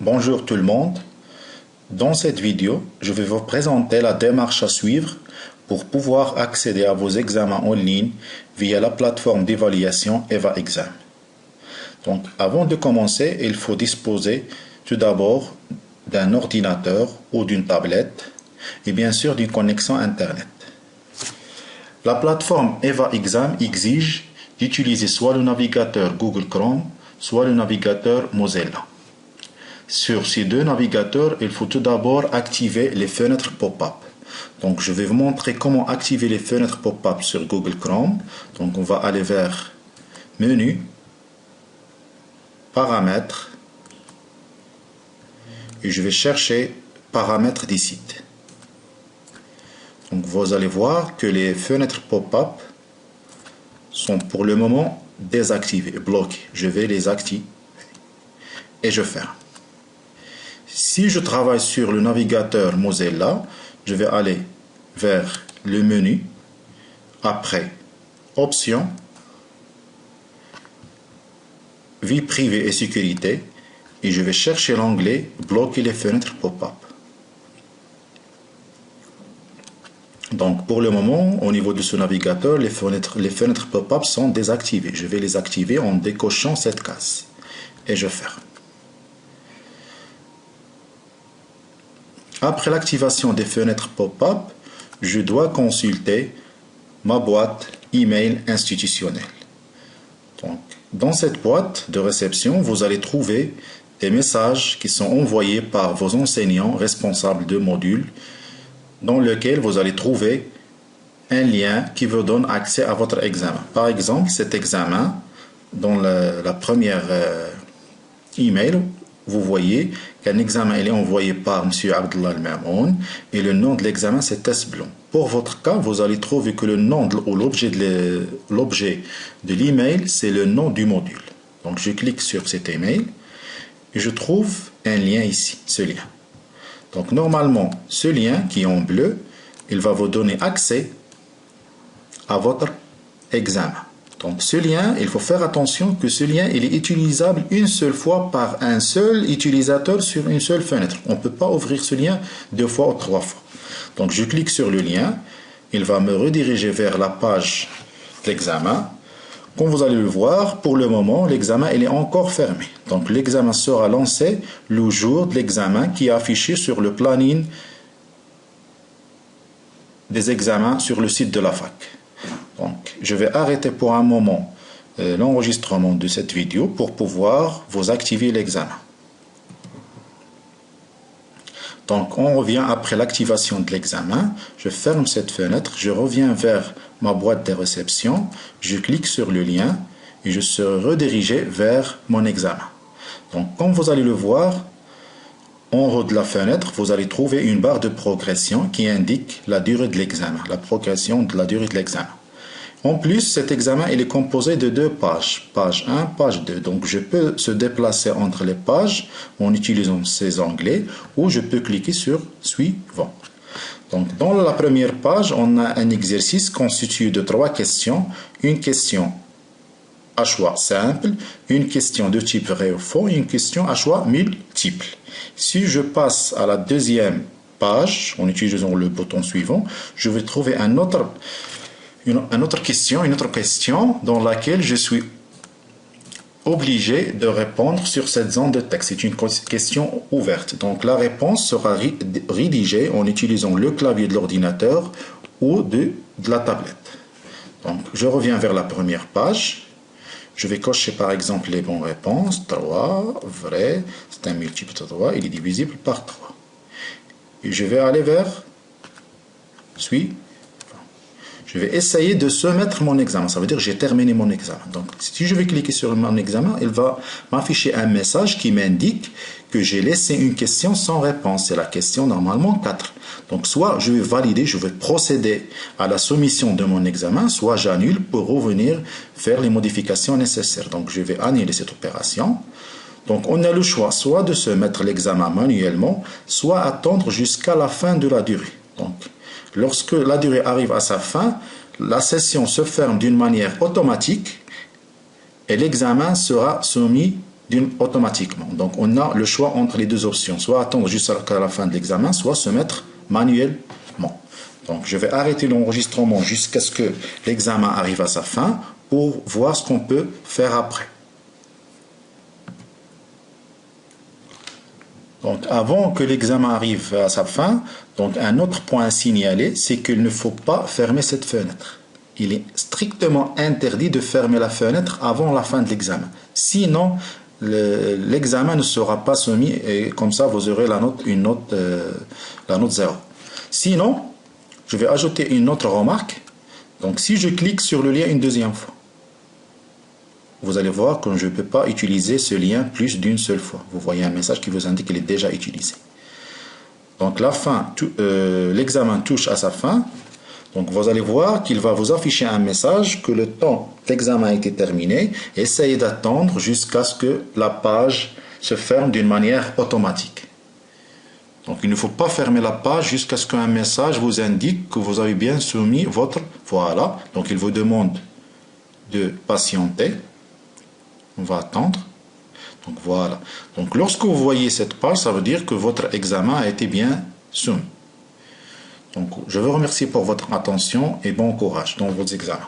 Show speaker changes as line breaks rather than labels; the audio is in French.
Bonjour tout le monde. Dans cette vidéo, je vais vous présenter la démarche à suivre pour pouvoir accéder à vos examens en ligne via la plateforme d'évaluation EVA Exam. Donc, avant de commencer, il faut disposer tout d'abord d'un ordinateur ou d'une tablette et bien sûr d'une connexion Internet. La plateforme EVA Exam exige d'utiliser soit le navigateur Google Chrome, soit le navigateur Mozilla. Sur ces deux navigateurs, il faut tout d'abord activer les fenêtres pop-up. Donc, je vais vous montrer comment activer les fenêtres pop-up sur Google Chrome. Donc, on va aller vers Menu, Paramètres, et je vais chercher Paramètres des sites. Donc, vous allez voir que les fenêtres pop-up sont pour le moment désactivées, bloquées. Je vais les activer et je ferme. Si je travaille sur le navigateur Mozilla, je vais aller vers le menu, après Options, Vie privée et sécurité, et je vais chercher l'onglet Bloquer les fenêtres pop-up. Donc pour le moment, au niveau de ce navigateur, les fenêtres pop-up sont désactivées. Je vais les activer en décochant cette case et je ferme. Après l'activation des fenêtres pop-up, je dois consulter ma boîte email institutionnelle. Donc, dans cette boîte de réception, vous allez trouver des messages qui sont envoyés par vos enseignants responsables de modules, dans lequel vous allez trouver un lien qui vous donne accès à votre examen. Par exemple, cet examen, dans la première email, vous voyez qu'un examen est envoyé par M. Abdullah Al-Mamoun et le nom de l'examen c'est test blanc. Pour votre cas, vous allez trouver que le nom ou l'objet de l'email c'est le nom du module. Donc je clique sur cet email et je trouve un lien ici, ce lien. Donc normalement, ce lien qui est en bleu, il va vous donner accès à votre examen. Donc ce lien, il faut faire attention que ce lien il est utilisable une seule fois par un seul utilisateur sur une seule fenêtre. On ne peut pas ouvrir ce lien deux fois ou trois fois. Donc je clique sur le lien, il va me rediriger vers la page de l'examen. Comme vous allez le voir, pour le moment, l'examen il est encore fermé. Donc l'examen sera lancé le jour de l'examen qui est affiché sur le planning des examens sur le site de la fac. Donc, je vais arrêter pour un moment l'enregistrement de cette vidéo pour pouvoir vous activer l'examen. Donc, on revient après l'activation de l'examen. Je ferme cette fenêtre, je reviens vers ma boîte de réception, je clique sur le lien et je serai redirigé vers mon examen. Donc, comme vous allez le voir, en haut de la fenêtre, vous allez trouver une barre de progression qui indique la durée de l'examen, la progression de la durée de l'examen. En plus, cet examen il est composé de deux pages, page 1, page 2. Donc, je peux se déplacer entre les pages en utilisant ces onglets ou je peux cliquer sur Suivant. Donc, dans la première page, on a un exercice constitué de 3 questions. Une question à choix simple, une question de type vrai ou faux et une question à choix multiple. Si je passe à la deuxième page en utilisant le bouton suivant, je vais trouver une autre question dans laquelle je suis obligé de répondre sur cette zone de texte. C'est une question ouverte. Donc la réponse sera rédigée en utilisant le clavier de l'ordinateur ou de la tablette. Donc je reviens vers la première page. Je vais cocher par exemple les bonnes réponses. 3, vrai, c'est un multiple de 3, il est divisible par 3. Et je vais aller vers Suivant. Je vais essayer de soumettre mon examen. Ça veut dire que j'ai terminé mon examen. Donc, si je vais cliquer sur mon examen, il va m'afficher un message qui m'indique que j'ai laissé une question sans réponse. C'est la question normalement 4. Donc, soit je vais valider, je vais procéder à la soumission de mon examen, soit j'annule pour revenir faire les modifications nécessaires. Donc, je vais annuler cette opération. Donc, on a le choix soit de soumettre l'examen manuellement, soit attendre jusqu'à la fin de la durée. Donc, lorsque la durée arrive à sa fin, la session se ferme d'une manière automatique et l'examen sera soumis automatiquement. Donc on a le choix entre les deux options, soit attendre jusqu'à la fin de l'examen, soit se mettre manuellement. Donc je vais arrêter l'enregistrement jusqu'à ce que l'examen arrive à sa fin pour voir ce qu'on peut faire après. Donc avant que l'examen arrive à sa fin, donc un autre point à signaler, c'est qu'il ne faut pas fermer cette fenêtre. Il est strictement interdit de fermer la fenêtre avant la fin de l'examen. Sinon, l'examen ne sera pas soumis et comme ça vous aurez la note 0. Sinon, je vais ajouter une autre remarque. Donc si je clique sur le lien une deuxième fois, vous allez voir que je ne peux pas utiliser ce lien plus d'une seule fois. Vous voyez un message qui vous indique qu'il est déjà utilisé. Donc l'examen touche à sa fin. Donc vous allez voir qu'il va vous afficher un message que le temps d'examen a été terminé. Essayez d'attendre jusqu'à ce que la page se ferme d'une manière automatique. Donc il ne faut pas fermer la page jusqu'à ce qu'un message vous indique que vous avez bien soumis votre... Voilà, donc il vous demande de patienter. On va attendre. Donc voilà. Donc lorsque vous voyez cette page, ça veut dire que votre examen a été bien soumis. Donc je vous remercie pour votre attention et bon courage dans vos examens.